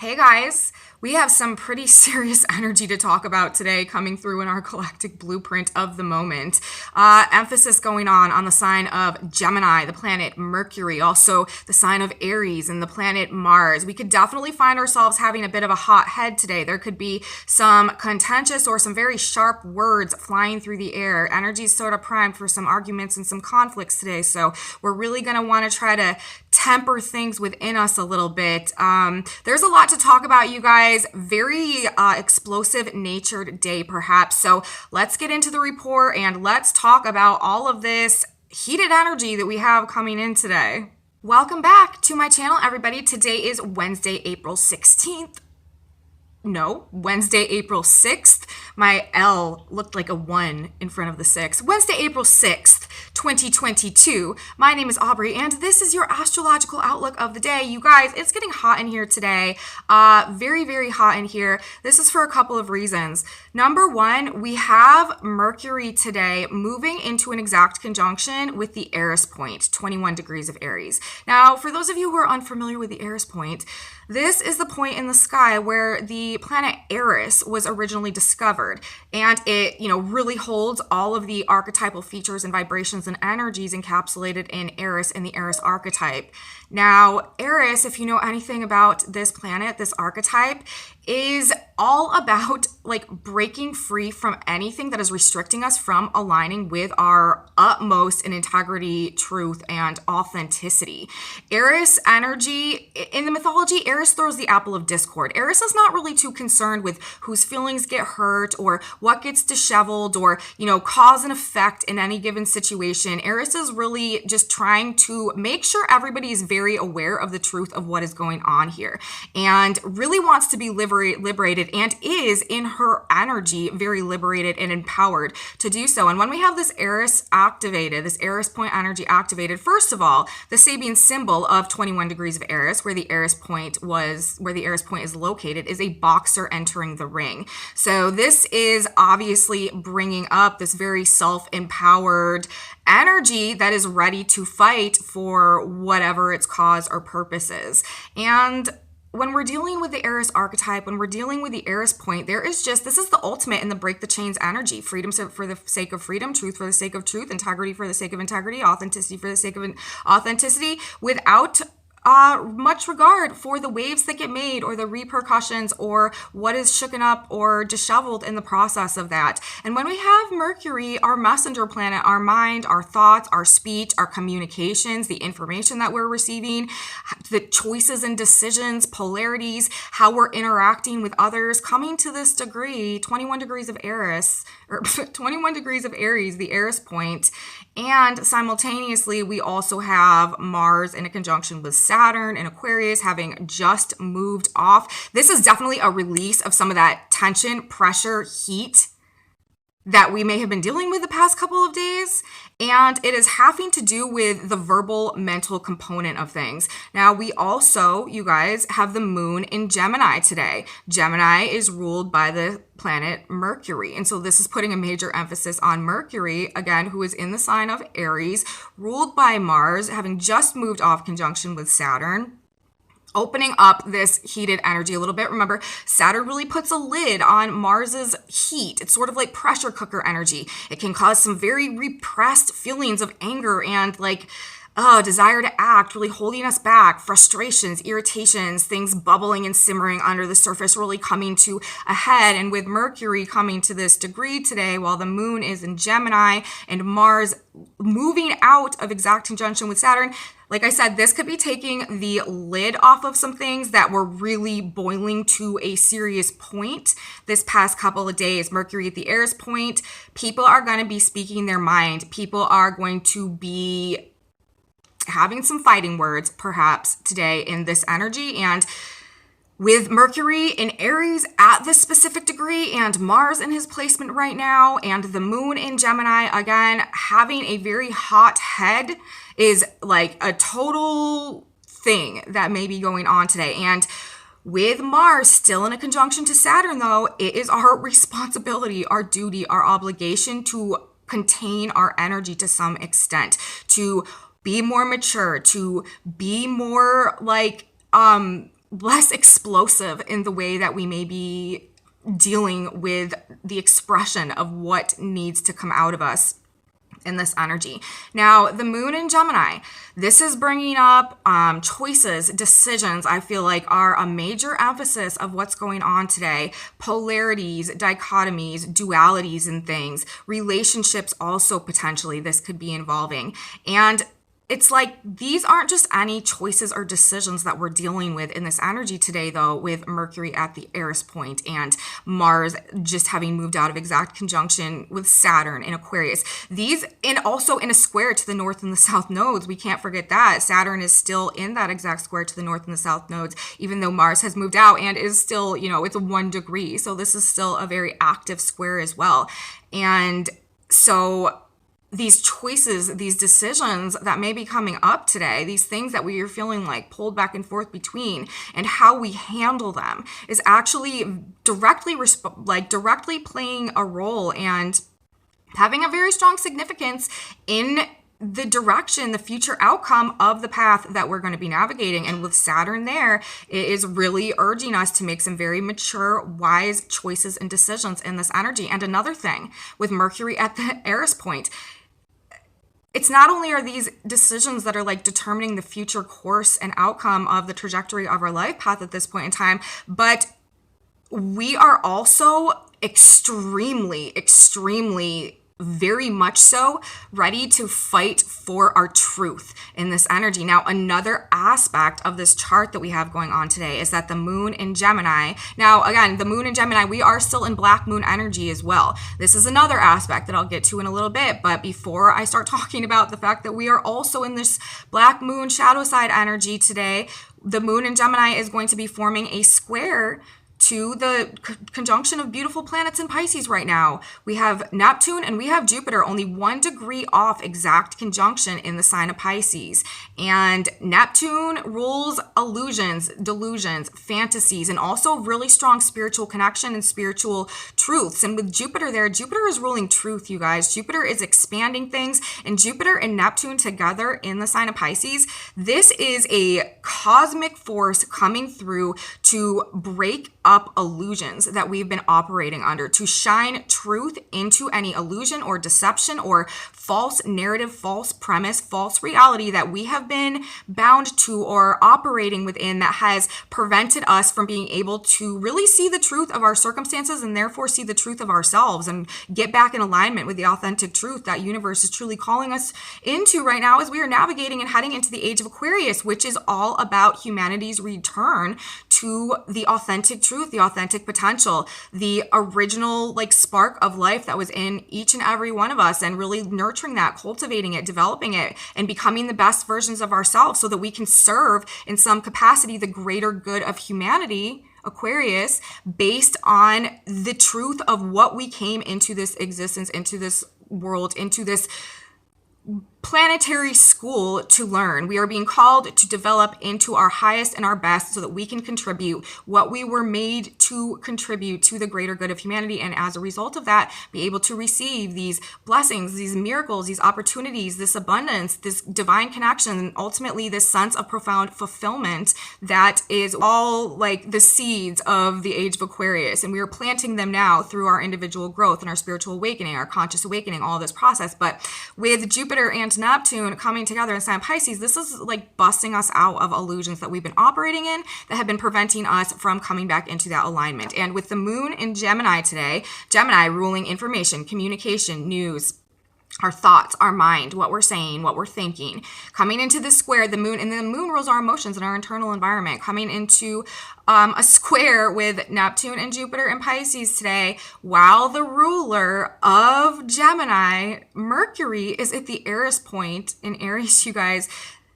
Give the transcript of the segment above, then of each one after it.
Hey guys, we have some pretty serious energy to talk about today coming through in our galactic blueprint of the moment. Emphasis going on the sign of Gemini, the planet Mercury, also the sign of Aries and the planet Mars. We could definitely find ourselves having a bit of a hot head today. There could be some contentious or some very sharp words flying through the air. Energy is sort of primed for some arguments and some conflicts today, so we're really going to want to try to temper things within us a little bit. There's a lot to talk about, you guys. Very explosive natured day, perhaps. So let's get into the report and let's talk about all of this heated energy that we have coming in today. Welcome back to my channel, everybody. Today is Wednesday, April 16th. No, Wednesday, April 6th. My L looked like a 1 in front of the 6. Wednesday, April 6th, 2022. My name is Aubrey, and this is your astrological outlook of the day. You guys, it's getting hot in here today. Very, very hot in here. This is for a couple of reasons. Number one, we have Mercury today moving into an exact conjunction with the Eris Point, 21 degrees of Aries. Now, for those of you who are unfamiliar with the Eris Point, this is the point in the sky where the planet Eris was originally discovered, and it, really holds all of the archetypal features and vibrations and energies encapsulated in Eris and the Eris archetype. Now, Eris, if you know anything about this planet, this archetype, is all about breaking free from anything that is restricting us from aligning with our utmost in integrity, truth, and authenticity. Eris energy, in the mythology, Eris throws the apple of discord. Eris is not really too concerned with whose feelings get hurt or what gets disheveled or, cause and effect in any given situation. Eris is really just trying to make sure everybody is very aware of the truth of what is going on here and really wants to be liberated and is in her energy very liberated and empowered to do so. And when we have this Eris activated, this Eris point energy activated, first of all, the Sabian symbol of 21 degrees of Eris, where the Eris point is located, is a boxer entering the ring. So this is obviously bringing up this very self-empowered energy that is ready to fight for whatever its cause or purpose is. And when we're dealing with the Eris archetype, when we're dealing with the Eris point, this is the ultimate in the break the chains energy. Freedom for the sake of freedom, truth for the sake of truth, integrity for the sake of integrity, authenticity for the sake of authenticity, without much regard for the waves that get made or the repercussions or what is shooken up or disheveled in the process of that. And when we have Mercury, our messenger planet, our mind, our thoughts, our speech, our communications, the information that we're receiving, the choices and decisions, polarities, how we're interacting with others, coming to this degree, 21 degrees of Eris, or 21 degrees of Aries, the Eris point, and simultaneously we also have Mars in a conjunction with Saturn and Aquarius having just moved off. This is definitely a release of some of that tension, pressure, heat that we may have been dealing with the past couple of days. And it is having to do with the verbal mental component of things. Now, we also, you guys, have the moon in Gemini today. Gemini is ruled by the planet Mercury. And so this is putting a major emphasis on Mercury, again, who is in the sign of Aries, ruled by Mars, having just moved off conjunction with Saturn, opening up this heated energy a little bit. Remember, Saturn really puts a lid on Mars's heat. It's sort of like pressure cooker energy. It can cause some very repressed feelings of anger and desire to act, really holding us back, frustrations, irritations, things bubbling and simmering under the surface, really coming to a head. And with Mercury coming to this degree today, while the moon is in Gemini and Mars moving out of exact conjunction with Saturn, like I said, this could be taking the lid off of some things that were really boiling to a serious point this past couple of days. Mercury at the Eris point, people are going to be speaking their mind. People are going to be having some fighting words, perhaps, today in this energy. And with Mercury in Aries at this specific degree and Mars in his placement right now and the moon in Gemini, again, having a very hot head is like a total thing that may be going on today. And with Mars still in a conjunction to Saturn, though, it is our responsibility, our duty, our obligation to contain our energy to some extent, to be more mature, to be more less explosive in the way that we may be dealing with the expression of what needs to come out of us in this energy. Now, the moon in Gemini, this is bringing up choices, decisions, I feel like are a major emphasis of what's going on today. Polarities, dichotomies, dualities and things. Relationships also potentially this could be involving. And it's like these aren't just any choices or decisions that we're dealing with in this energy today, though, with Mercury at the Eris point and Mars just having moved out of exact conjunction with Saturn in Aquarius. These, and also in a square to the north and the south nodes, we can't forget that. Saturn is still in that exact square to the north and the south nodes, even though Mars has moved out and is still, it's a 1 degree. So this is still a very active square as well. And so these choices, these decisions that may be coming up today, these things that we are feeling like pulled back and forth between, and how we handle them is actually directly playing a role and having a very strong significance in the direction, the future outcome of the path that we're going to be navigating. And with Saturn there, it is really urging us to make some very mature, wise choices and decisions in this energy. And another thing with Mercury at the Eris point, it's not only are these decisions that are like determining the future course and outcome of the trajectory of our life path at this point in time, but we are also extremely, very much so ready to fight for our truth in this energy. Now, another aspect of this chart that we have going on today is that the moon in Gemini, now again, the moon in Gemini, we are still in black moon energy as well. This is another aspect that I'll get to in a little bit, but before I start talking about the fact that we are also in this black moon shadow side energy today, the moon in Gemini is going to be forming a square to the conjunction of beautiful planets in Pisces right now. We have Neptune and we have Jupiter only 1 degree off exact conjunction in the sign of Pisces. And Neptune rules illusions, delusions, fantasies, and also really strong spiritual connection and spiritual truths. And with Jupiter there, Jupiter is ruling truth, you guys. Jupiter is expanding things, and Jupiter and Neptune together in the sign of Pisces, this is a cosmic force coming through to break up illusions that we've been operating under, to shine truth into any illusion or deception or false narrative, false premise, false reality that we have been bound to or operating within that has prevented us from being able to really see the truth of our circumstances and therefore see the truth of ourselves and get back in alignment with the authentic truth that universe is truly calling us into right now as we are navigating and heading into the age of Aquarius, which is all about humanity's return to the authentic truth, the authentic potential, the original spark of life that was in each and every one of us, and really nurturing that, cultivating it, developing it, and becoming the best versions of ourselves so that we can serve in some capacity the greater good of humanity, Aquarius, based on the truth of what we came into this existence, into this world, into this planetary school to learn. We are being called to develop into our highest and our best so that we can contribute what we were made to contribute to the greater good of humanity. And as a result of that, be able to receive these blessings, these miracles, these opportunities, this abundance, this divine connection, and ultimately this sense of profound fulfillment that is all like the seeds of the age of Aquarius. And we are planting them now through our individual growth and our spiritual awakening, our conscious awakening, all this process. But with Jupiter and Neptune coming together in sign of Pisces, this is like busting us out of illusions that we've been operating in that have been preventing us from coming back into that alignment. And with the moon in Gemini today, Gemini ruling information, communication, news, our thoughts, our mind, what we're saying, what we're thinking, coming into the square, the moon, and then the moon rules our emotions and our internal environment, coming into a square with Neptune and Jupiter and Pisces today, while the ruler of Gemini, Mercury, is at the Eris point in Aries, you guys.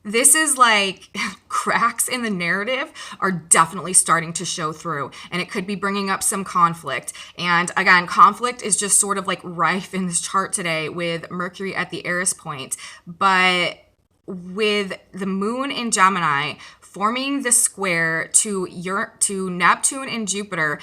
This is like cracks in the narrative are definitely starting to show through, and it could be bringing up some conflict. And again, conflict is just sort of like rife in this chart today with Mercury at the Eris point. But with the moon in Gemini forming the square to Neptune and Jupiter,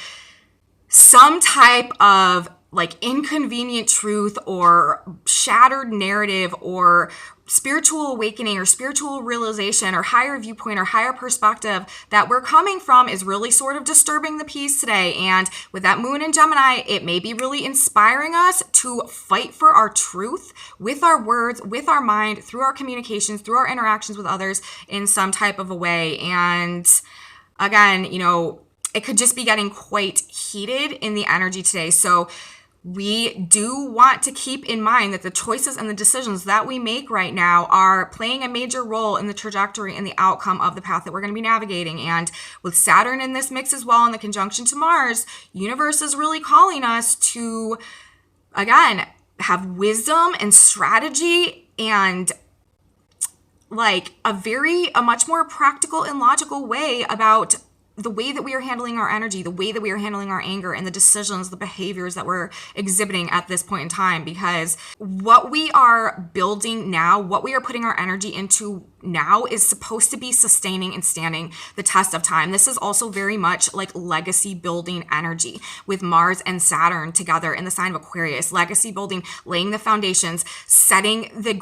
some type of like inconvenient truth or shattered narrative or spiritual awakening or spiritual realization or higher viewpoint or higher perspective that we're coming from is really sort of disturbing the peace today. And with that moon in Gemini, it may be really inspiring us to fight for our truth with our words, with our mind, through our communications, through our interactions with others in some type of a way. And again, it could just be getting quite heated in the energy today. So we do want to keep in mind that the choices and the decisions that we make right now are playing a major role in the trajectory and the outcome of the path that we're going to be navigating. And with Saturn in this mix as well, in the conjunction to Mars, universe is really calling us to, again, have wisdom and strategy and like a much more practical and logical way about the way that we are handling our energy, the way that we are handling our anger, and the decisions, the behaviors that we're exhibiting at this point in time. Because what we are building now, what we are putting our energy into now is supposed to be sustaining and standing the test of time. This is also very much like legacy building energy with Mars and Saturn together in the sign of Aquarius. Legacy building, laying the foundations, laying the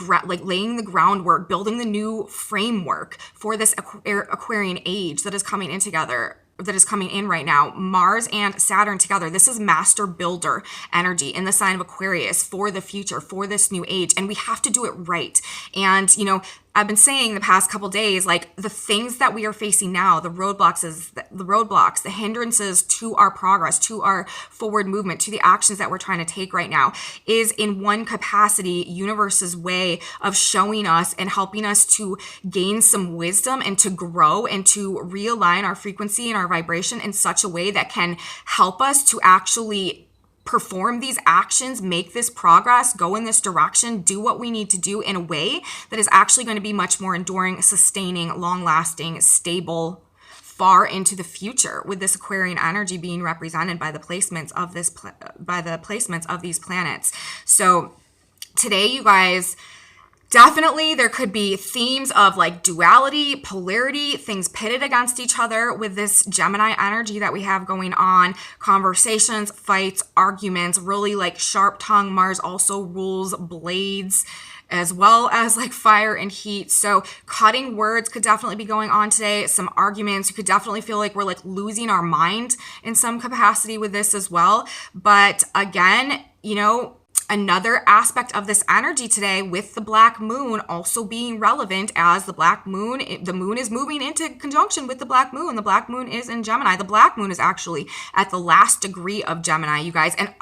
groundwork, building the new framework for this Aquarian age that is coming in right now. Mars and Saturn together. This is master builder energy in the sign of Aquarius for the future, for this new age. And we have to do it right. And, I've been saying the past couple days, like the things that we are facing now, the roadblocks, the hindrances to our progress, to our forward movement, to the actions that we're trying to take right now is in one capacity, universe's way of showing us and helping us to gain some wisdom and to grow and to realign our frequency and our vibration in such a way that can help us to actually perform these actions, make this progress, go in this direction, do what we need to do in a way that is actually going to be much more enduring, sustaining, long-lasting, stable, far into the future, with this Aquarian energy being represented by the placements of these planets. So today, you guys, definitely, there could be themes of like duality, polarity, things pitted against each other with this Gemini energy that we have going on. Conversations, fights, arguments, really like sharp tongue. Mars also rules blades as well as like fire and heat. So cutting words could definitely be going on today. Some arguments, you could definitely feel like we're like losing our mind in some capacity with this as well. But again, another aspect of this energy today with the black moon also being relevant, as the moon is moving into conjunction with the black moon. The black moon is in Gemini. The black moon is actually at the last degree of Gemini, you guys. And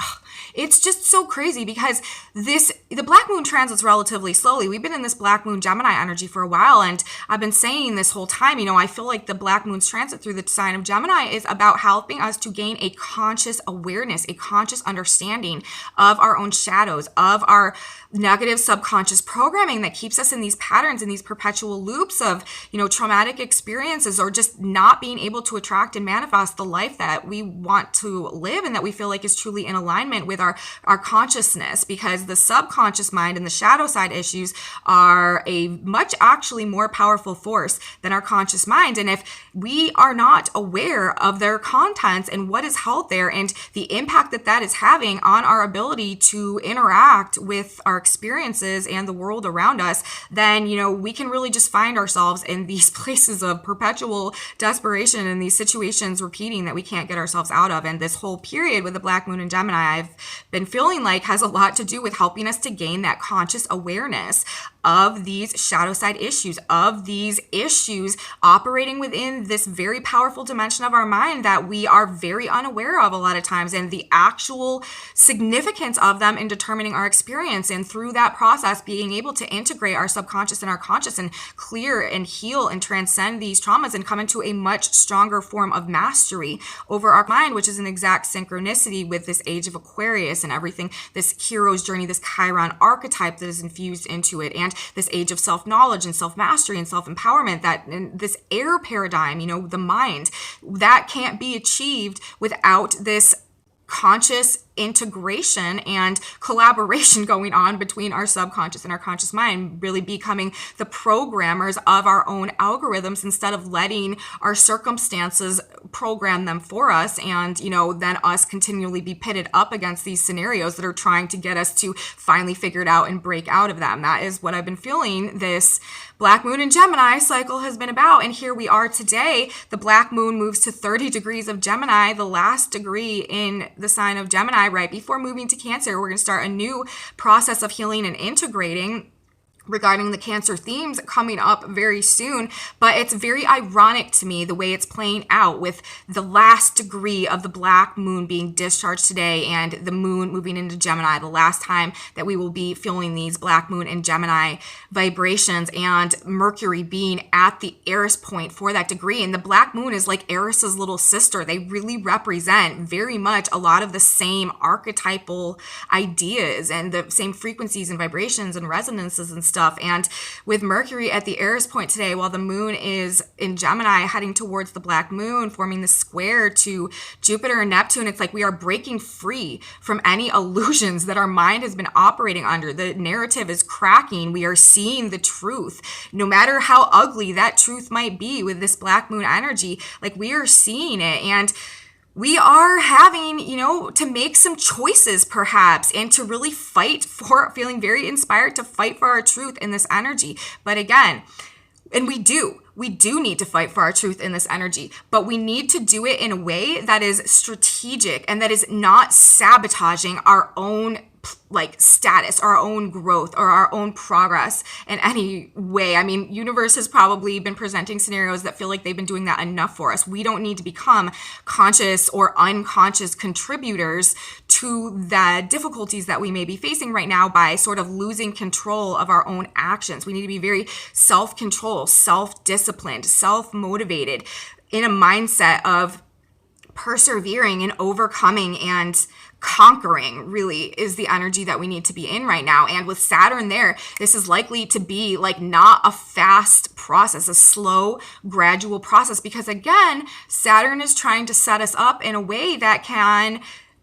it's just so crazy because the black moon transits relatively slowly. We've been in this black moon Gemini energy for a while, and I've been saying this whole time, I feel like the black moon's transit through the sign of Gemini is about helping us to gain a conscious awareness, a conscious understanding of our own shadows, of our negative subconscious programming that keeps us in these patterns, in these perpetual loops of, traumatic experiences, or just not being able to attract and manifest the life that we want to live and that we feel like is truly in alignment with our consciousness. Because the subconscious mind and the shadow side issues are a much actually more powerful force than our conscious mind. And if we are not aware of their contents and what is held there and the impact that is having on our ability to interact with our experiences and the world around us, then, we can really just find ourselves in these places of perpetual desperation and these situations repeating that we can't get ourselves out of. And this whole period with the black moon in Gemini, I've been feeling like has a lot to do with helping us to gain that conscious awareness of these shadow side issues, of these issues operating within this very powerful dimension of our mind that we are very unaware of a lot of times, and the actual significance of them in determining our experience. And through that process, being able to integrate our subconscious and our conscious and clear and heal and transcend these traumas and come into a much stronger form of mastery over our mind, which is an exact synchronicity with this age of Aquarius and everything, this hero's journey, this Chiron archetype that is infused into it, and this age of self-knowledge and self-mastery and self-empowerment, that this air paradigm, the mind, that can't be achieved without this conscious integration and collaboration going on between our subconscious and our conscious mind, really becoming the programmers of our own algorithms instead of letting our circumstances program them for us, and then us continually be pitted up against these scenarios that are trying to get us to finally figure it out and break out of them. That is what I've been feeling this Black Moon in Gemini cycle has been about. And here we are today. The Black Moon moves to 30 degrees of Gemini, the last degree in the sign of Gemini, right before moving to Cancer. We're going to start a new process of healing and integrating regarding the Cancer themes coming up very soon. But it's very ironic to me the way it's playing out, with the last degree of the Black Moon being discharged today and the moon moving into Gemini, the last time that we will be feeling these Black Moon and Gemini vibrations, and Mercury being at the Eris point for that degree. And the Black Moon is like Eris's little sister. They really represent very much a lot of the same archetypal ideas and the same frequencies and vibrations and resonances and stuff. And with Mercury at the Eris point today, while the moon is in Gemini heading towards the Black Moon, forming the square to Jupiter and Neptune, it's like we are breaking free from any illusions that our mind has been operating under. The narrative is cracking. We are seeing the truth, no matter how ugly that truth might be. With this Black Moon energy, like, we are seeing it, and we are having, to make some choices perhaps, and to really fight for, feeling very inspired to fight for our truth in this energy. But again, and we do need to fight for our truth in this energy, but we need to do it in a way that is strategic and that is not sabotaging our own status, our own growth, or our own progress in any way. I mean, universe has probably been presenting scenarios that feel like they've been doing that enough for us. We don't need to become conscious or unconscious contributors to the difficulties that we may be facing right now by sort of losing control of our own actions. We need to be very self-controlled, self-disciplined, self-motivated, in a mindset of persevering and overcoming and conquering, really is the energy that we need to be in right now. And with Saturn there, this is likely to be not a fast process, a slow, gradual process, because again, Saturn is trying to set us up in a way that can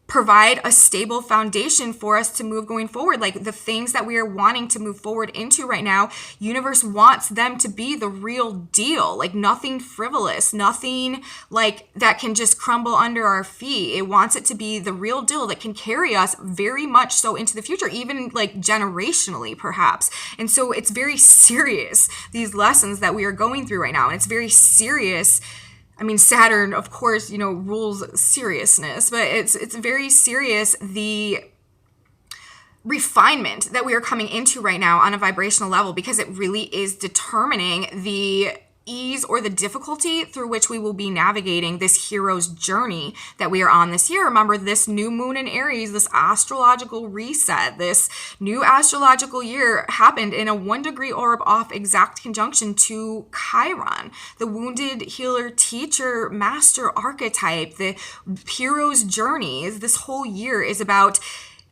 provide a stable foundation for us to move going forward. Like, the things that we are wanting to move forward into right now, universe wants them to be the real deal. Like, nothing frivolous, nothing that can just crumble under our feet. It wants it to be the real deal that can carry us very much so into the future, even generationally perhaps. And so it's very serious, these lessons that we are going through right now. And it's very serious. I mean, Saturn, of course, rules seriousness, but it's very serious, the refinement that we are coming into right now on a vibrational level, because it really is determining the ease or the difficulty through which we will be navigating this hero's journey that we are on this year. Remember, this new moon in Aries, this astrological reset, this new astrological year happened in a 1-degree orb off exact conjunction to Chiron, the wounded healer, teacher, master archetype. The hero's journey is this whole year is about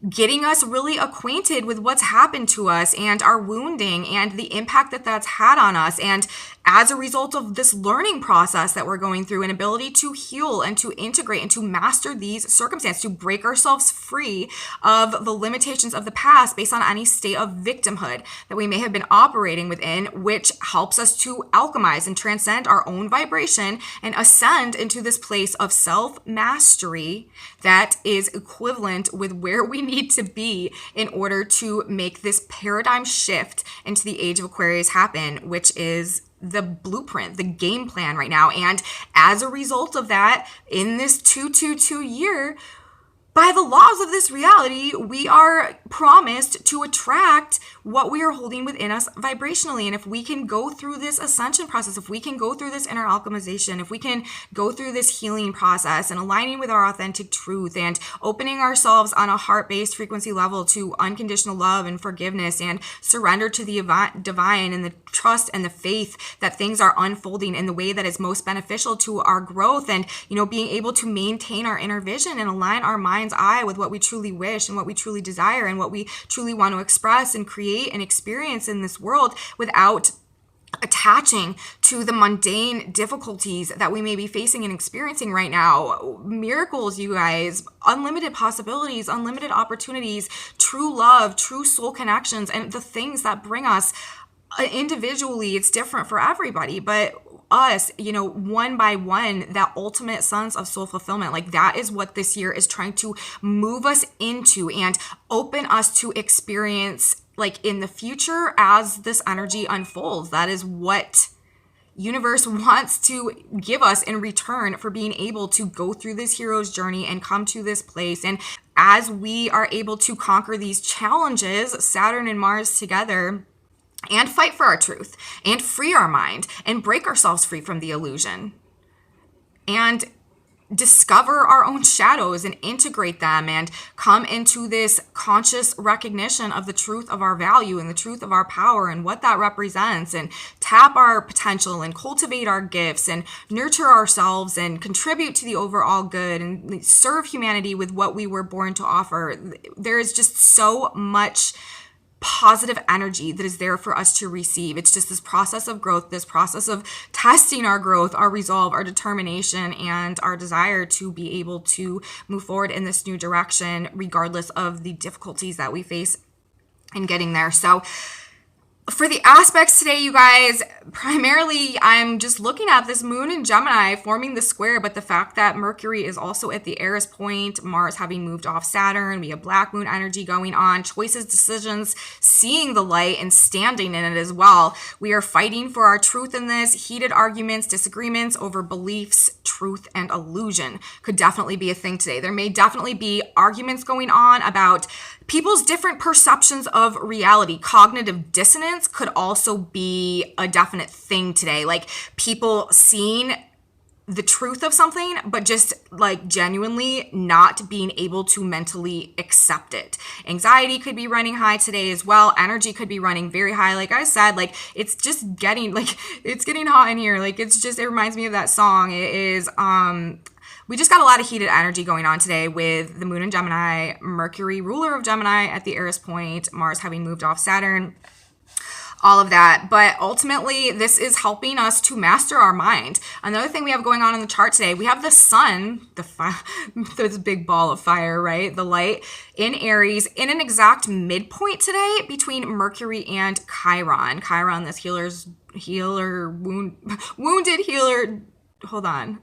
getting us really acquainted with what's happened to us and our wounding and the impact that that's had on us. And as a result of this learning process that we're going through, an ability to heal and to integrate and to master these circumstances, to break ourselves free of the limitations of the past based on any state of victimhood that we may have been operating within, which helps us to alchemize and transcend our own vibration and ascend into this place of self-mastery that is equivalent with where we need to be in order to make this paradigm shift into the age of Aquarius happen, which is the blueprint, the game plan right now. And as a result of that, in this 222 year, by the laws of this reality, we are promised to attract what we are holding within us vibrationally. And if we can go through this ascension process, if we can go through this inner alchemization, if we can go through this healing process and aligning with our authentic truth and opening ourselves on a heart-based frequency level to unconditional love and forgiveness and surrender to the divine and the trust and the faith that things are unfolding in the way that is most beneficial to our growth, and being able to maintain our inner vision and align our mind's eye with what we truly wish and what we truly desire and what we truly want to express and create and experience in this world, without attaching to the mundane difficulties that we may be facing and experiencing right now. Miracles, you guys, unlimited possibilities, unlimited opportunities, true love, true soul connections, and the things that bring us individually. It's different for everybody, but us, one by one, that ultimate sense of soul fulfillment, like that is what this year is trying to move us into and open us to experience, like in the future as this energy unfolds. That is what universe wants to give us in return for being able to go through this hero's journey and come to this place. And as we are able to conquer these challenges, Saturn and Mars together, and fight for our truth and free our mind and break ourselves free from the illusion and discover our own shadows and integrate them and come into this conscious recognition of the truth of our value and the truth of our power and what that represents, and tap our potential and cultivate our gifts and nurture ourselves and contribute to the overall good and serve humanity with what we were born to offer. There is just so much positive energy that is there for us to receive. It's just this process of growth, this process of testing our growth, our resolve, our determination, and our desire to be able to move forward in this new direction, regardless of the difficulties that we face in getting there. So for the aspects today, you guys, primarily I'm just looking at this moon in Gemini forming the square, but the fact that Mercury is also at the Eris Point, Mars having moved off Saturn, we have black moon energy going on, choices, decisions, seeing the light and standing in it as well. We are fighting for our truth in this. Heated arguments, disagreements over beliefs, truth, and illusion could definitely be a thing today. There may definitely be arguments going on about people's different perceptions of reality. Cognitive dissonance could also be a definite thing today. Like people seeing the truth of something, but just like genuinely not being able to mentally accept it. Anxiety could be running high today as well. Energy could be running very high. Like I said, like it's just getting, like it's getting hot in here. Like it's just, it reminds me of that song. It is, we just got a lot of heated energy going on today with the moon in Gemini, Mercury, ruler of Gemini at the Eris Point, Mars having moved off Saturn, all of that. But ultimately, this is helping us to master our mind. Another thing we have going on in the chart today, we have the sun, this big ball of fire, right? The light in Aries in an exact midpoint today between Mercury and Chiron. Chiron, this wounded healer, hold on.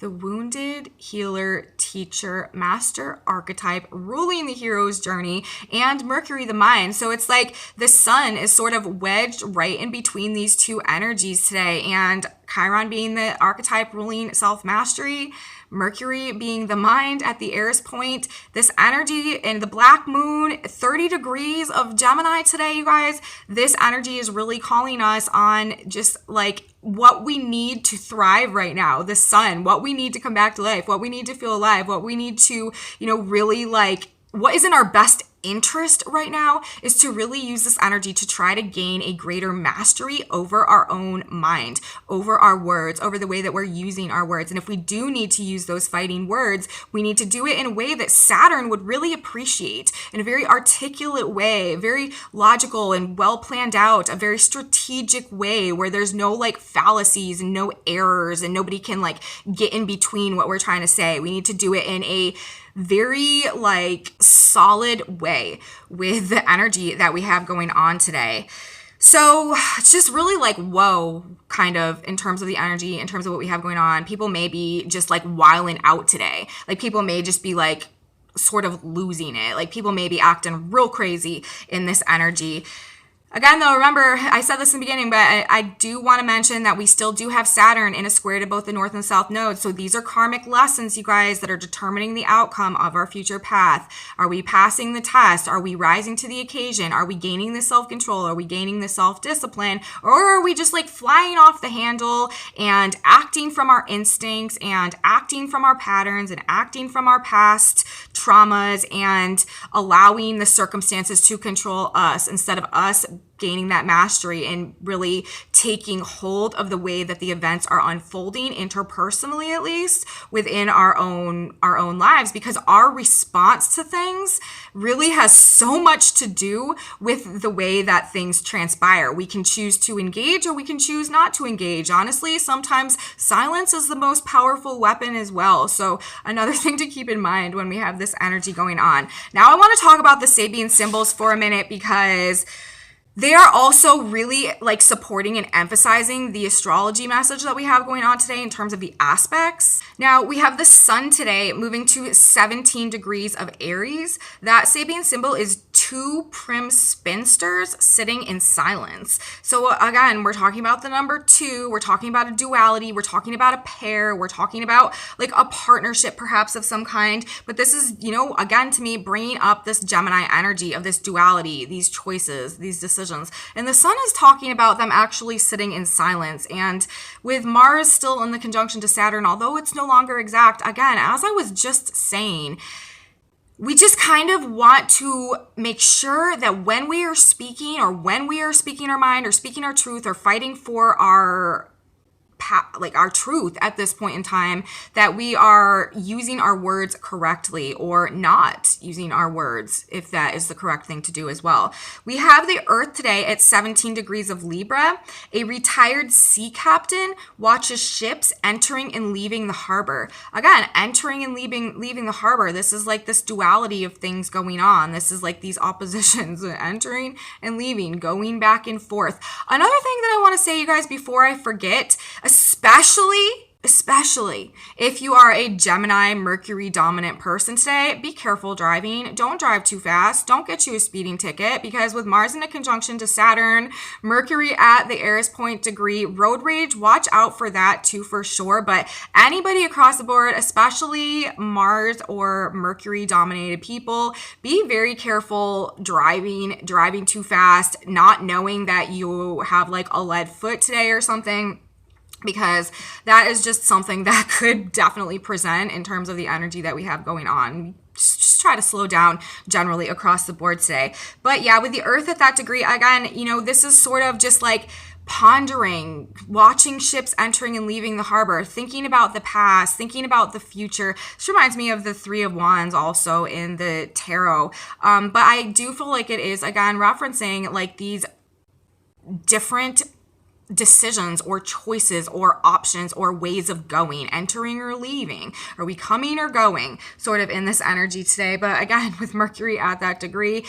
The wounded healer, teacher, master archetype ruling the hero's journey, and Mercury, the mind. So it's like the sun is sort of wedged right in between these two energies today. And Chiron being the archetype ruling self-mastery, Mercury being the mind at the Eris Point, this energy in the black moon, 30 degrees of Gemini today, you guys. This energy is really calling us on just like what we need to thrive right now, the sun, what we need to come back to life, what we need to feel alive, what we need to, really like, what is in our best interest right now is to really use this energy to try to gain a greater mastery over our own mind, over our words, over the way that we're using our words. And if we do need to use those fighting words, we need to do it in a way that Saturn would really appreciate, in a very articulate way, very logical and well planned out, a very strategic way where there's no like fallacies and no errors and nobody can like get in between what we're trying to say. We need to do it in a very like solid way with the energy that we have going on today. So it's just really like, whoa, kind of in terms of the energy, in terms of what we have going on. People may be just like wilding out today. Like people may just be like sort of losing it. Like people may be acting real crazy in this energy. Again, though, remember, I said this in the beginning, but I do want to mention that we still do have Saturn in a square to both the north and south nodes. So these are karmic lessons, you guys, that are determining the outcome of our future path. Are we passing the test? Are we rising to the occasion? Are we gaining the self-control? Are we gaining the self-discipline? Or are we just like flying off the handle and acting from our instincts and acting from our patterns and acting from our past traumas and allowing the circumstances to control us instead of us gaining that mastery and really taking hold of the way that the events are unfolding interpersonally, at least within our own lives, because our response to things really has so much to do with the way that things transpire. We can choose to engage or we can choose not to engage. Honestly, sometimes silence is the most powerful weapon as well. So another thing to keep in mind when we have this energy going on. Now I want to talk about the Sabian symbols for a minute, because they are also really like supporting and emphasizing the astrology message that we have going on today in terms of the aspects. Now, we have the sun today moving to 17 degrees of Aries. That Sabian symbol is two prim spinsters sitting in silence. So again, we're talking about the number 2. We're talking about a duality. We're talking about a pair. We're talking about like a partnership perhaps of some kind. But this is, again, to me, bringing up this Gemini energy of this duality, these choices, these decisions. And the sun is talking about them actually sitting in silence. And with Mars still in the conjunction to Saturn, although it's no longer exact, again, as I was just saying, we just kind of want to make sure that when we are speaking, or when we are speaking our mind or speaking our truth or fighting for our truth at this point in time, that we are using our words correctly, or not using our words, if that is the correct thing to do as well. We have the Earth today at 17 degrees of Libra. A retired sea captain watches ships entering and leaving the harbor. Again, entering and leaving the harbor. This is like this duality of things going on. This is like these oppositions, entering and leaving, going back and forth. Another thing that I want to say, you guys, before I forget, especially if you are a Gemini Mercury dominant person today, be careful driving. Don't drive too fast. Don't get you a speeding ticket, because with Mars in a conjunction to Saturn, Mercury at the Eris Point degree, road rage, watch out for that too for sure. But anybody across the board, especially Mars or Mercury dominated people, be very careful driving too fast, not knowing that you have like a lead foot today or something, because that is just something that could definitely present in terms of the energy that we have going on. Just try to slow down generally across the board today. But yeah, with the Earth at that degree, again, this is sort of just like pondering, watching ships entering and leaving the harbor, thinking about the past, thinking about the future. This reminds me of the Three of Wands also in the tarot. But I do feel like it is, again, referencing like these different decisions or choices or options or ways of going, entering or leaving. Are we coming or going, sort of in this energy today? But again, with Mercury at that degree,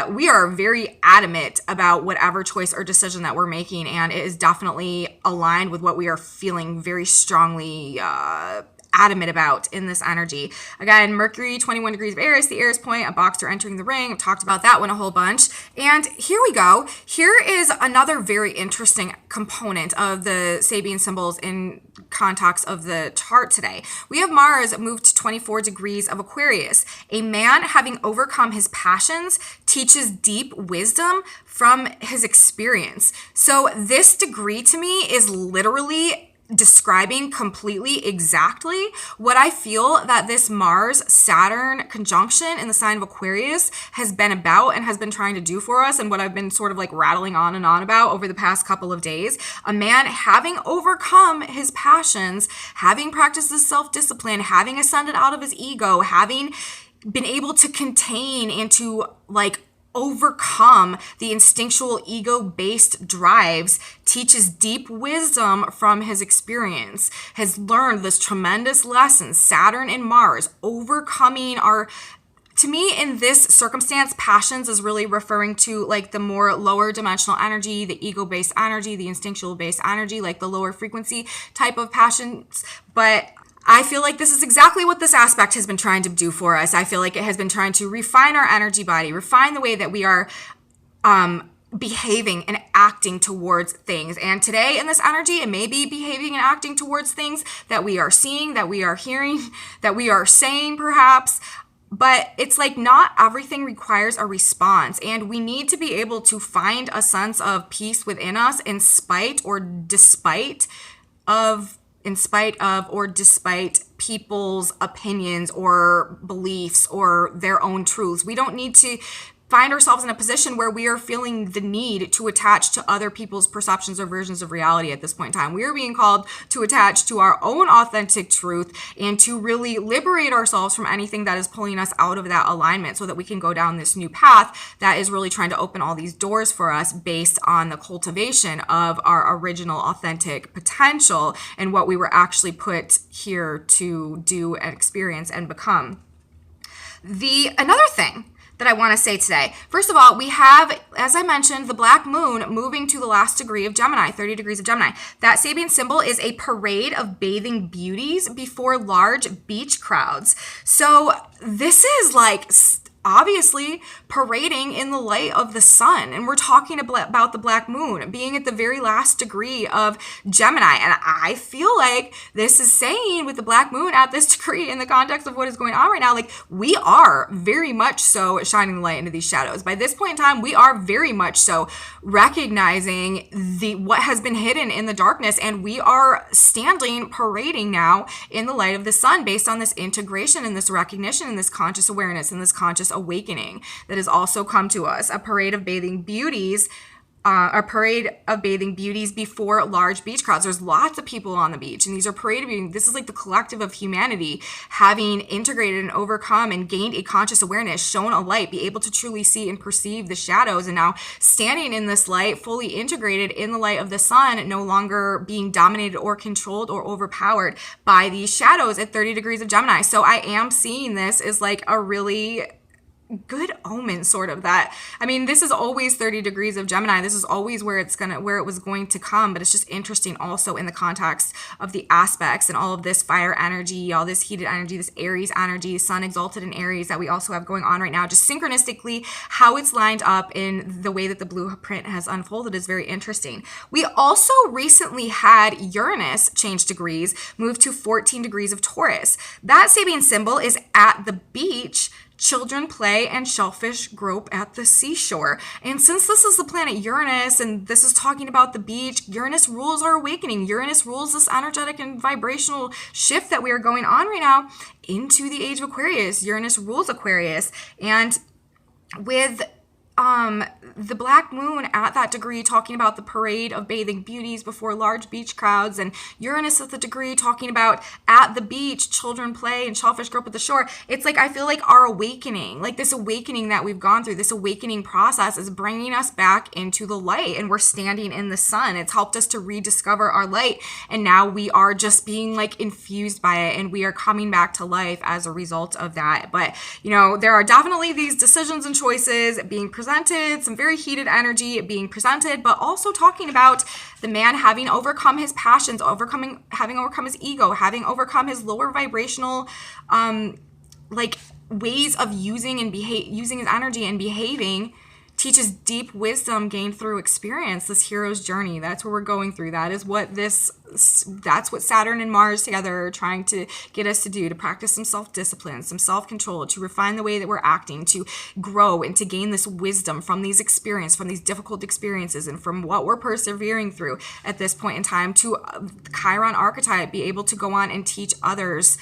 we are very adamant about whatever choice or decision that we're making, and it is definitely aligned with what we are feeling very strongly adamant about in this energy. Again, Mercury, 21 degrees of Aries, the Eris Point, a boxer entering the ring. I've talked about that one a whole bunch. And here we go. Here is another very interesting component of the Sabian symbols in context of the chart today. We have Mars moved to 24 degrees of Aquarius. A man having overcome his passions teaches deep wisdom from his experience. So this degree to me is literally describing completely exactly what I feel that this Mars-Saturn conjunction in the sign of Aquarius has been about and has been trying to do for us, and what I've been sort of like rattling on and on about over the past couple of days. A man having overcome his passions, having practiced his self-discipline, having ascended out of his ego, having been able to contain and to like overcome the instinctual ego-based drives, teaches deep wisdom from his experience, has learned this tremendous lesson, Saturn and Mars, overcoming our, to me in this circumstance, passions is really referring to like the more lower dimensional energy, the ego-based energy, the instinctual-based energy, like the lower frequency type of passions. But I feel like this is exactly what this aspect has been trying to do for us. I feel like it has been trying to refine our energy body, refine the way that we are behaving and acting towards things. And today in this energy, it may be behaving and acting towards things that we are seeing, that we are hearing, that we are saying perhaps. But it's like not everything requires a response, and we need to be able to find a sense of peace within us in spite or despite people's opinions or beliefs or their own truths. We don't need to find ourselves in a position where we are feeling the need to attach to other people's perceptions or versions of reality at this point in time. We are being called to attach to our own authentic truth and to really liberate ourselves from anything that is pulling us out of that alignment so that we can go down this new path that is really trying to open all these doors for us based on the cultivation of our original authentic potential and what we were actually put here to do and experience and become. Another thing that I want to say today. First of all, we have, as I mentioned, the black moon moving to the last degree of Gemini, 30 degrees of Gemini. That Sabian symbol is a parade of bathing beauties before large beach crowds. So this is like obviously parading in the light of the sun. And we're talking about the black moon being at the very last degree of Gemini. And I feel like this is saying with the black moon at this degree in the context of what is going on right now, like we are very much so shining light into these shadows. By this point in time, we are very much so recognizing what has been hidden in the darkness. And we are parading now in the light of the sun based on this integration and this recognition and this conscious awareness and this conscious awakening that has also come to us. A parade of bathing beauties before large beach crowds. There's lots of people on the beach, and these are parade of beauty. This is like the collective of humanity having integrated and overcome and gained a conscious awareness, shown a light, be able to truly see and perceive the shadows, and now standing in this light, fully integrated in the light of the sun, no longer being dominated or controlled or overpowered by these shadows at 30 degrees of Gemini. So I am seeing this as like a really good omen, sort of. That, I mean, this is always 30 degrees of Gemini. This is always where it was going to come, but it's just interesting also in the context of the aspects and all of this fire energy, all this heated energy, this Aries energy, sun exalted in Aries that we also have going on right now. Just synchronistically, how it's lined up in the way that the blueprint has unfolded is very interesting. We also recently had Uranus change degrees, move to 14 degrees of Taurus. That Sabian symbol is at the beach. Children play and shellfish grope at the seashore. And since this is the planet Uranus and this is talking about the beach, Uranus rules our awakening. Uranus rules this energetic and vibrational shift that we are going on right now into the age of Aquarius. Uranus rules Aquarius. And with the black moon at that degree talking about the parade of bathing beauties before large beach crowds, and Uranus at the degree talking about at the beach children play and shellfish grope at the shore. It's like I feel like our awakening, like this awakening that we've gone through, this awakening process is bringing us back into the light, and we're standing in the sun. It's helped us to rediscover our light, and now we are just being like infused by it, and we are coming back to life as a result of that. But you know, there are definitely these decisions and choices being presented, some very heated energy being presented, but also talking about the man having overcome his passions, having overcome his ego, having overcome his lower vibrational ways of using his energy and behaving. Teaches deep wisdom gained through experience, this hero's journey. That's what we're going through. That's what Saturn and Mars together are trying to get us to do, to practice some self-discipline, some self-control, to refine the way that we're acting, to grow and to gain this wisdom from these experiences, from these difficult experiences, and from what we're persevering through at this point in time, to the Chiron archetype, be able to go on and teach others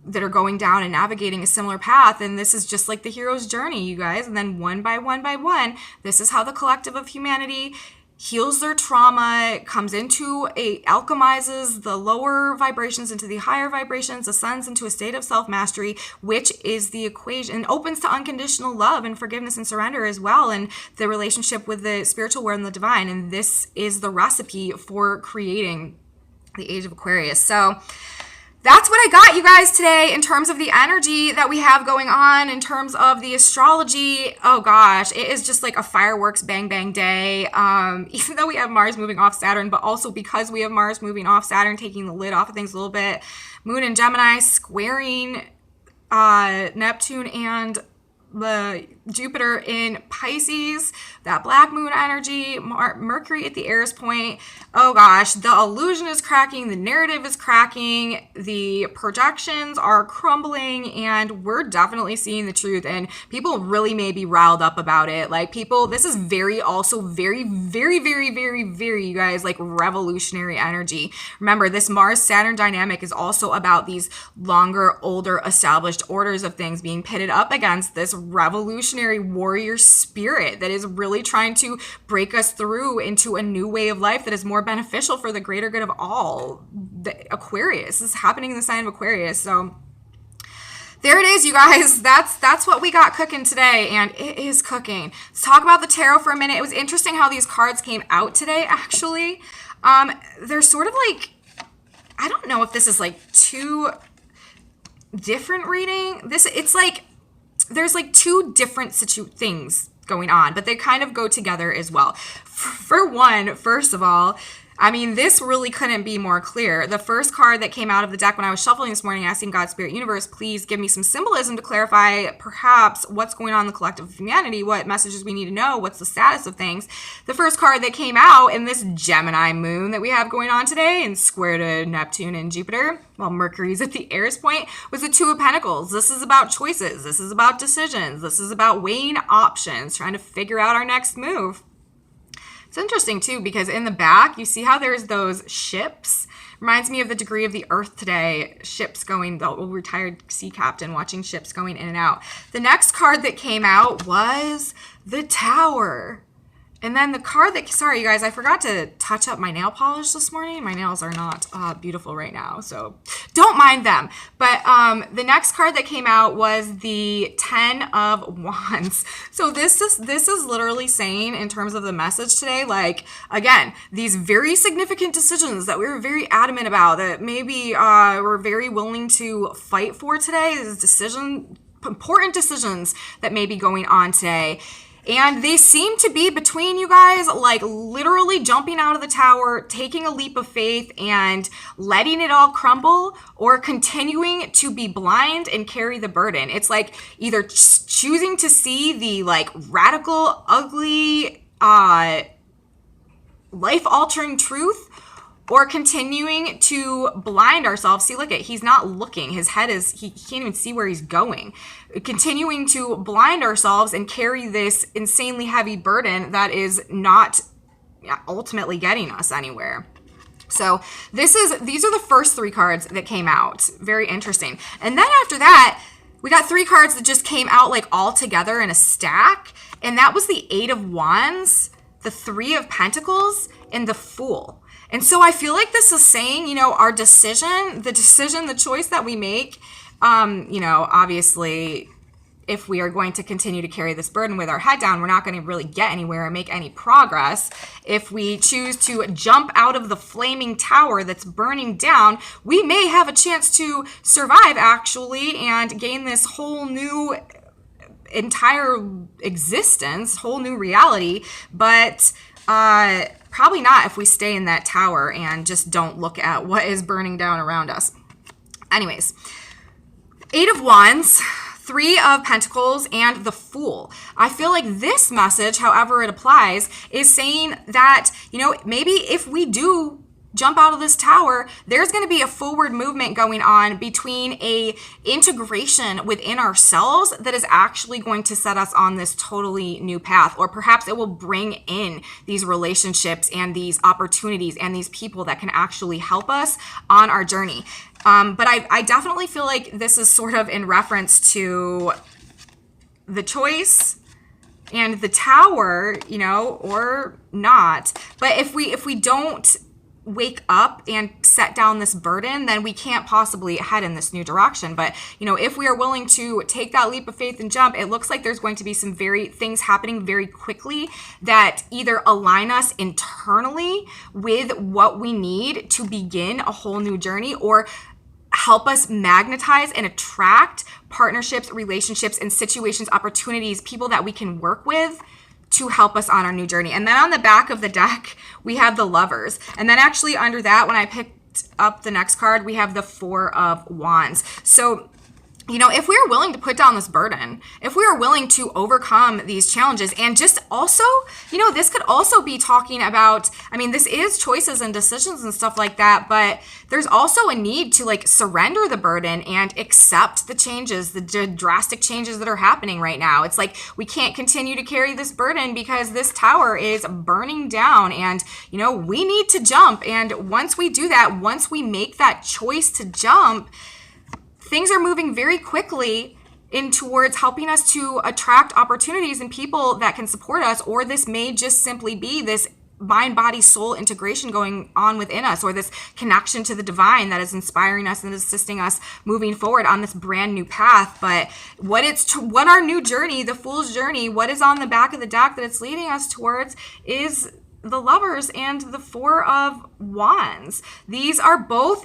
that are going down and navigating a similar path. And this is just like the hero's journey, you guys. And then one by one, this is how the collective of humanity heals their trauma, alchemizes the lower vibrations into the higher vibrations, ascends into a state of self-mastery, which is the equation, and opens to unconditional love and forgiveness and surrender as well, and the relationship with the spiritual world and the divine. And this is the recipe for creating the age of Aquarius. So that's what I got, you guys, today in terms of the energy that we have going on, in terms of the astrology. Oh gosh, it is just like a fireworks bang bang day. Even though we have Mars moving off Saturn, but also because we have Mars moving off Saturn, taking the lid off of things a little bit. Moon in Gemini squaring Neptune and the Jupiter in Pisces, that black moon energy, Mercury at the Eris Point. Oh gosh, the illusion is cracking, the narrative is cracking, the projections are crumbling, and we're definitely seeing the truth, and people really may be riled up about it. Like this is very, you guys, like revolutionary energy. Remember, this Mars-Saturn dynamic is also about these longer, older, established orders of things being pitted up against this revolutionary warrior spirit that is really trying to break us through into a new way of life that is more beneficial for the greater good of all. The Aquarius, this is happening in the sign of Aquarius. So there it is, you guys. That's what we got cooking today, and it is cooking. Let's talk about the tarot for a minute. It was interesting how these cards came out today, actually. They're sort of like, I don't know if this is like two different reading. It's like there's like two different things going on, but they kind of go together as well. For one, first of all, I mean, this really couldn't be more clear. The first card that came out of the deck when I was shuffling this morning, asking God, Spirit, Universe, please give me some symbolism to clarify perhaps what's going on in the collective of humanity, what messages we need to know, what's the status of things. The first card that came out in this Gemini moon that we have going on today and square to Neptune and Jupiter, while Mercury's at the Eris Point, was the Two of Pentacles. This is about choices. This is about decisions. This is about weighing options, trying to figure out our next move. It's interesting, too, because in the back, you see how there's those ships? Reminds me of the degree of the Earth today. Ships going, the old retired sea captain watching ships going in and out. The next card that came out was the Tower. And then the card that, sorry, you guys, I forgot to touch up my nail polish this morning. My nails are not beautiful right now, so don't mind them. But the next card that came out was the 10 of Wands. So this is literally saying, in terms of the message today, like, again, these very significant decisions that we were very adamant about, that maybe we're very willing to fight for today, these important decisions that may be going on today. And they seem to be between you guys, like literally jumping out of the tower, taking a leap of faith and letting it all crumble, or continuing to be blind and carry the burden. It's like either choosing to see the like radical, ugly, life-altering truth, or continuing to blind ourselves. See, look at, he's not looking. His head is, he can't even see where he's going. Continuing to blind ourselves and carry this insanely heavy burden that is not ultimately getting us anywhere. So these are the first three cards that came out. Very interesting. And then after that, we got three cards that just came out like all together in a stack. And that was the Eight of Wands, the Three of Pentacles, and the Fool. And so I feel like this is saying, you know, our decision, the choice that we make, you know, obviously, if we are going to continue to carry this burden with our head down, we're not going to really get anywhere or make any progress. If we choose to jump out of the flaming tower that's burning down, we may have a chance to survive, actually, and gain this whole new entire existence, whole new reality. But probably not if we stay in that tower and just don't look at what is burning down around us. Anyways, Eight of Wands, Three of Pentacles, and the Fool. I feel like this message, however it applies, is saying that, you know, maybe if we do jump out of this tower, there's going to be a forward movement going on between a integration within ourselves that is actually going to set us on this totally new path. Or perhaps it will bring in these relationships and these opportunities and these people that can actually help us on our journey. But I definitely feel like this is sort of in reference to the choice and the tower, you know, or not. But if we don't wake up and set down this burden, then we can't possibly head in this new direction. But, you know, if we are willing to take that leap of faith and jump, it looks like there's going to be some things happening very quickly that either align us internally with what we need to begin a whole new journey, or help us magnetize and attract partnerships, relationships, and situations, opportunities, people that we can work with to help us on our new journey. And then on the back of the deck, we have the Lovers. And then actually under that, when I picked up the next card, we have the Four of Wands. So, you know, if we are willing to put down this burden, if we are willing to overcome these challenges, and just also, you know, this could also be talking about, I mean, this is choices and decisions and stuff like that, but there's also a need to like surrender the burden and accept the changes, the drastic changes that are happening right now. It's like we can't continue to carry this burden because this tower is burning down, and, you know, we need to jump. And once we do that, once we make that choice to jump, things are moving very quickly in towards helping us to attract opportunities and people that can support us, or this may just simply be this mind, body, soul integration going on within us, or this connection to the divine that is inspiring us and assisting us moving forward on this brand new path. But what our new journey, the Fool's journey, what is on the back of the deck that it's leading us towards is the Lovers and the Four of Wands. These are both,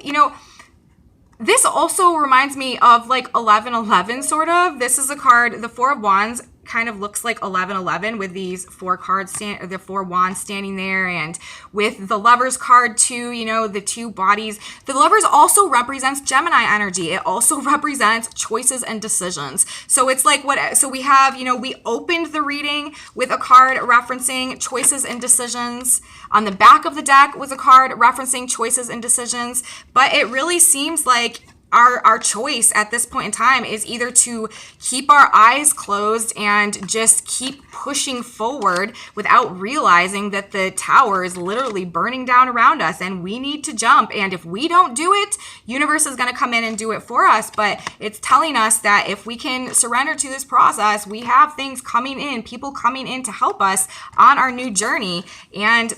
this also reminds me of like 1111 sort of. This is a card, the Four of Wands kind of looks like 1111 with these four cards, the four wands standing there, and with the Lovers card too, the two bodies. The Lovers also represents Gemini energy. It also represents choices and decisions. So it's like so we have, we opened the reading with a card referencing choices and decisions. On the back of the deck was a card referencing choices and decisions, but it really seems like our choice at this point in time is either to keep our eyes closed and just keep pushing forward without realizing that the tower is literally burning down around us and we need to jump. And if we don't do it, universe is going to come in and do it for us. But it's telling us that if we can surrender to this process, we have things coming in, people coming in to help us on our new journey. And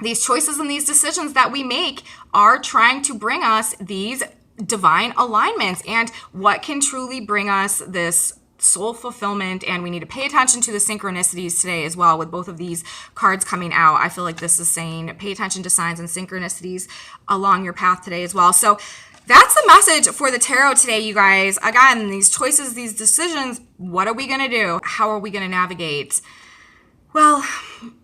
these choices and these decisions that we make are trying to bring us these divine alignments and what can truly bring us this soul fulfillment. And we need to pay attention to the synchronicities today as well with both of these cards coming out. I feel like this is saying pay attention to signs and synchronicities along your path today as well. So that's the message for the tarot today, you guys. Again, these choices, these decisions, what are we going to do? How are we going to navigate? Well,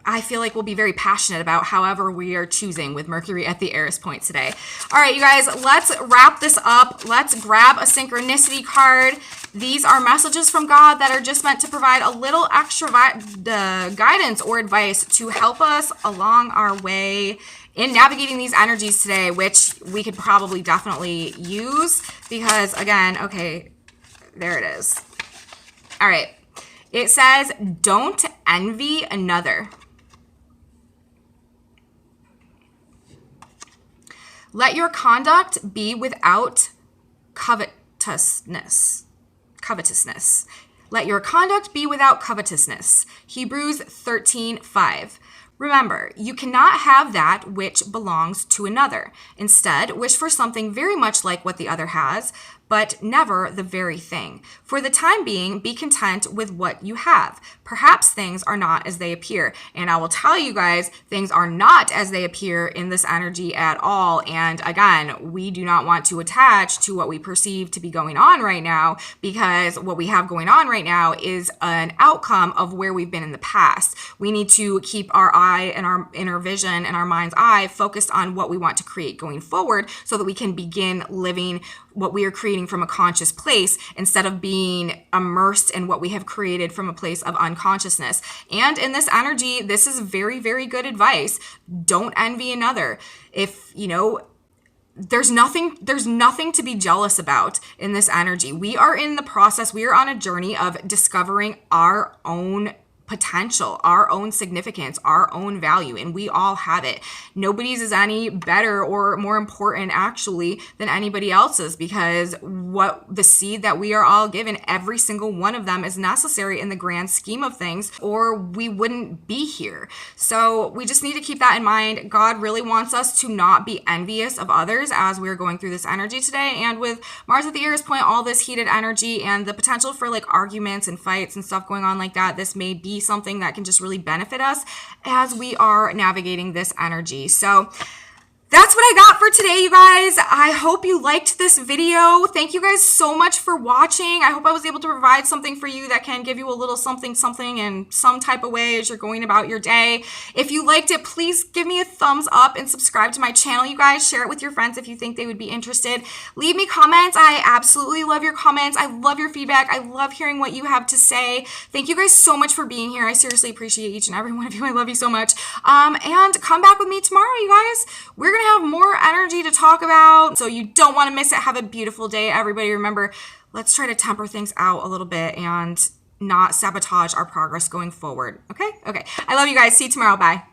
I feel like we'll be very passionate about however we are choosing with Mercury at the Eris Point today. All right, you guys, let's wrap this up. Let's grab a synchronicity card. These are messages from God that are just meant to provide a little extra guidance or advice to help us along our way in navigating these energies today, which we could probably definitely use because, again, okay, there it is. All right. It says, don't envy another. Let your conduct be without covetousness. Let your conduct be without covetousness. Hebrews 13:5. Remember, you cannot have that which belongs to another. Instead, wish for something very much like what the other has, but never the very thing. For the time being, be content with what you have. Perhaps things are not as they appear. And I will tell you guys, things are not as they appear in this energy at all. And again, we do not want to attach to what we perceive to be going on right now, because what we have going on right now is an outcome of where we've been in the past. We need to keep our eye and our inner vision and our mind's eye focused on what we want to create going forward so that we can begin living what we are creating from a conscious place instead of being immersed in what we have created from a place of unconsciousness. And in this energy, this is very, very good advice. Don't envy another. If, there's nothing to be jealous about in this energy. We are in the process, we are on a journey of discovering our own potential, our own significance, our own value, and we all have it. Nobody's is any better or more important actually than anybody else's, because what the seed that we are all given, every single one of them is necessary in the grand scheme of things, or we wouldn't be here. So we just need to keep that in mind. God really wants us to not be envious of others as we're going through this energy today. And with Mars at the Eris Point, all this heated energy and the potential for like arguments and fights and stuff going on like that, this may be something that can just really benefit us as we are navigating this energy. So that's what I got for today, you guys. I hope you liked this video. Thank you guys so much for watching. I hope I was able to provide something for you that can give you a little something in some type of way as you're going about your day. If you liked it, please give me a thumbs up and subscribe to my channel, you guys. Share it with your friends if you think they would be interested. Leave me comments. I absolutely love your comments. I love your feedback. I love hearing what you have to say. Thank you guys so much for being here. I seriously appreciate each and every one of you. I love you so much. And come back with me tomorrow, you guys. We're going to have more energy to talk about, so you don't want to miss it. Have a beautiful day, everybody. Remember, let's try to temper things out a little bit and not sabotage our progress going forward. Okay? I love you guys. See you tomorrow. Bye.